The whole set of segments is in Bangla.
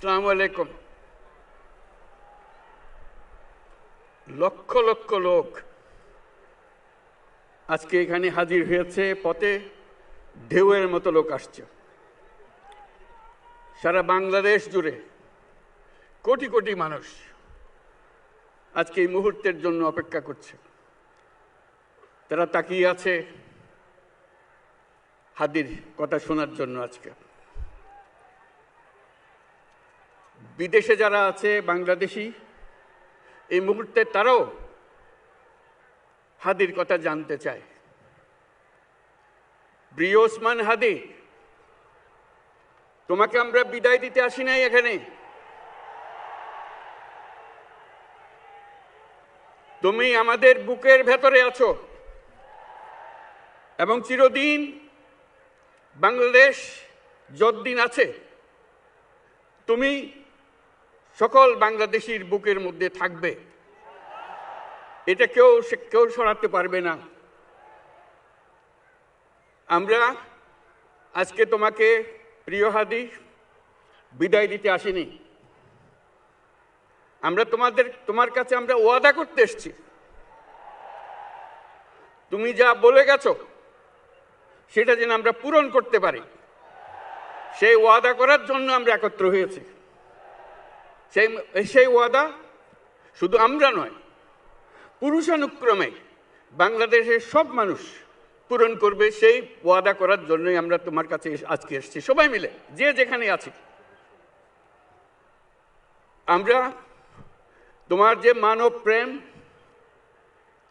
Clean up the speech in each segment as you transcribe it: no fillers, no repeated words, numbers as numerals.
আসসালামু আলাইকুম। লক্ষ লক্ষ লোক আজকে এখানে হাজির হয়েছে, পথে ঢেউয়ের মতো লোক আসছে। সারা বাংলাদেশ জুড়ে কোটি কোটি মানুষ আজকে এই মুহূর্তের জন্য অপেক্ষা করছে। তারা তাকিয়ে আছে হাদির কথা শোনার জন্য। আজকে বিদেশে যারা আছে বাংলাদেশি, এই মুহূর্তে তারাও হাদির কথা জানতে চায়। প্রিয় ওসমান হাদি, তোমাকে আমরা বিদায় দিতে আসি নাই এখানে। তুমি আমাদের বুকের ভেতরে আছো এবং চিরদিন বাংলাদেশ যতদিন আছে তুমি সকল বাংলাদেশির বুকের মধ্যে থাকবে। এটা কেউ সরাতে পারবে না। আমরা আজকে তোমাকে প্রিয় হাদি বিদায় দিতে আসিনি। আমরা তোমার কাছে আমরা ওয়াদা করতে এসেছি। তুমি যা বলে গেছো সেটা যেন আমরা পূরণ করতে পারি, সেই ওয়াদা করার জন্য আমরা একত্র হয়েছি। সেই ওয়াদা শুধু আমরা নয়, পুরুষানুক্রমে বাংলাদেশের সব মানুষ পূরণ করবে। সেই ওয়াদা করার জন্যই আমরা তোমার কাছে আজকে এসেছি, সবাই মিলে যে যেখানে আছি। আমরা তোমার যে মানব প্রেম,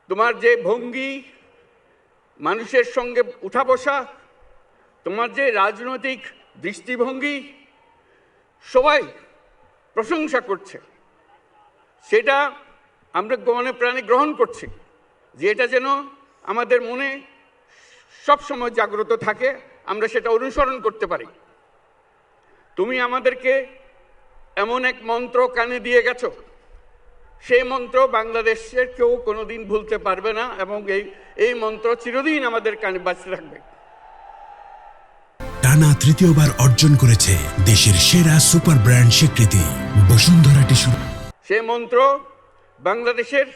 তোমার যে ভঙ্গি, মানুষের সঙ্গে উঠা বসা, তোমার যে রাজনৈতিক দৃষ্টিভঙ্গি, সবাই প্রশংসা করছে। সেটা আমরা মনে প্রাণে গ্রহণ করছি, যে এটা যেন আমাদের মনে সবসময় জাগ্রত থাকে, আমরা সেটা অনুসরণ করতে পারি। তুমি আমাদেরকে এমন এক মন্ত্র কানে দিয়ে গেছো, সেই মন্ত্র বাংলাদেশের কেউ কোনোদিন ভুলতে পারবে না এবং এই মন্ত্র চিরদিন আমাদের কানে বাজতে থাকবে। টানা তৃতীয়বার অর্জন করেছে দেশের সেরা সুপার ব্র্যান্ড স্বীকৃতি বসুন্ধরা টিস্যু। সেই মন্ত্র বাংলাদেশের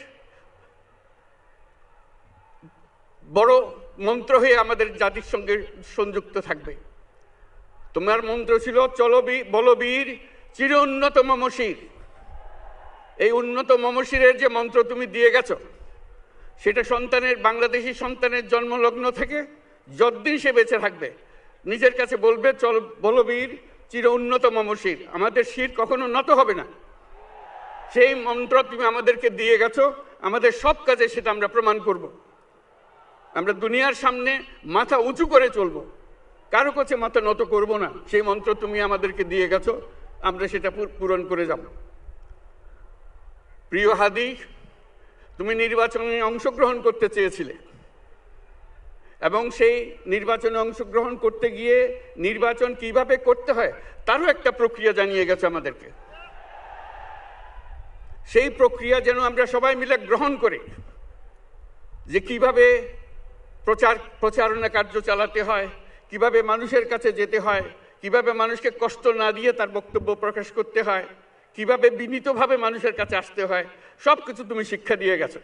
বড় মন্ত্র হয়ে আমাদের জাতির সঙ্গে সংযুক্ত থাকবে। তোমার মন্ত্র ছিল চলো বলবীর চির উন্নত মমশির। এই উন্নত মমশিরের যে মন্ত্র তুমি দিয়ে গেছো, সেটা বাংলাদেশি সন্তানের জন্মলগ্ন থেকে যতদিন সে বেঁচে থাকবে নিজের কাছে বলবে চল বলবীর চির উন্নত মমশির, আমাদের শির কখনো নত হবে না। সেই মন্ত্র তুমি আমাদেরকে দিয়ে গেছো, আমাদের সব কাজে সেটা আমরা প্রমাণ করব। আমরা দুনিয়ার সামনে মাথা উঁচু করে চলবো, কারো কাছে মাথা নত করব না। সেই মন্ত্র তুমি আমাদেরকে দিয়ে গেছো, আমরা সেটা পূরণ করে যাব। প্রিয় হাদি, তুমি নির্বাচনে অংশগ্রহণ করতে চেয়েছিলে এবং সেই নির্বাচনে অংশগ্রহণ করতে গিয়ে নির্বাচন কিভাবে করতে হয় তারও একটা প্রক্রিয়া জানিয়ে গেছে আমাদেরকে। সেই প্রক্রিয়া যেন আমরা সবাই মিলে গ্রহণ করি, যে কিভাবে প্রচারণা কার্য চালাতে হয়, কিভাবে মানুষের কাছে যেতে হয়, কিভাবে মানুষকে কষ্ট না দিয়ে তার বক্তব্য প্রকাশ করতে হয়, কিভাবে বিনীতভাবে মানুষের কাছে আসতে হয়, সব কিছু তুমি শিক্ষা দিয়ে গেছো।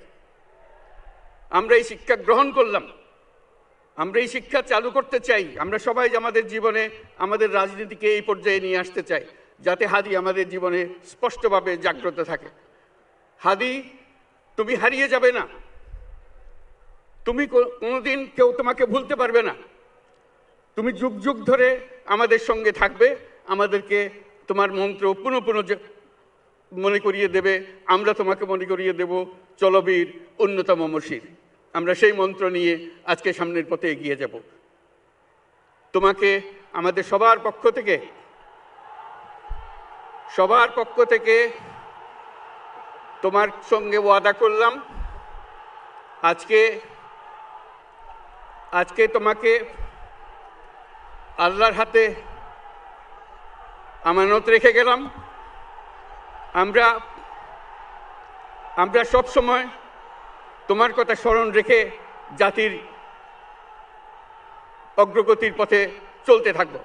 আমরা এই শিক্ষা গ্রহণ করলাম, আমরা এই শিক্ষা চালু করতে চাই। আমরা সবাই আমাদের জীবনে আমাদের রাজনীতিকে এই পর্যায়ে নিয়ে আসতে চাই, যাতে হাদি আমাদের জীবনে স্পষ্টভাবে জাগ্রত থাকে। হাদি, তুমি হারিয়ে যাবে না, তুমি কোনোদিন কেউ তোমাকে ভুলতে পারবে না। তুমি যুগ যুগ ধরে আমাদের সঙ্গে থাকবে, আমাদেরকে তোমার মন্ত্র পুনঃ পুনঃ মনে করিয়ে দেবে, আমরা তোমাকে মনে করিয়ে দেব চলবীর উন্নত মমশির। আমরা সেই মন্ত্র নিয়ে আজকে সামনের পথে এগিয়ে যাব। তোমাকে আমাদের সবার পক্ষ থেকে তোমার সঙ্গে ওয়াদা করলাম, আজকে তোমাকে আল্লাহর হাতে আমানত রেখে গেলাম। আমরা সব সময় তোমার কথা স্মরণ রেখে জাতির অগ্রগতির পথে চলতে থাকবো।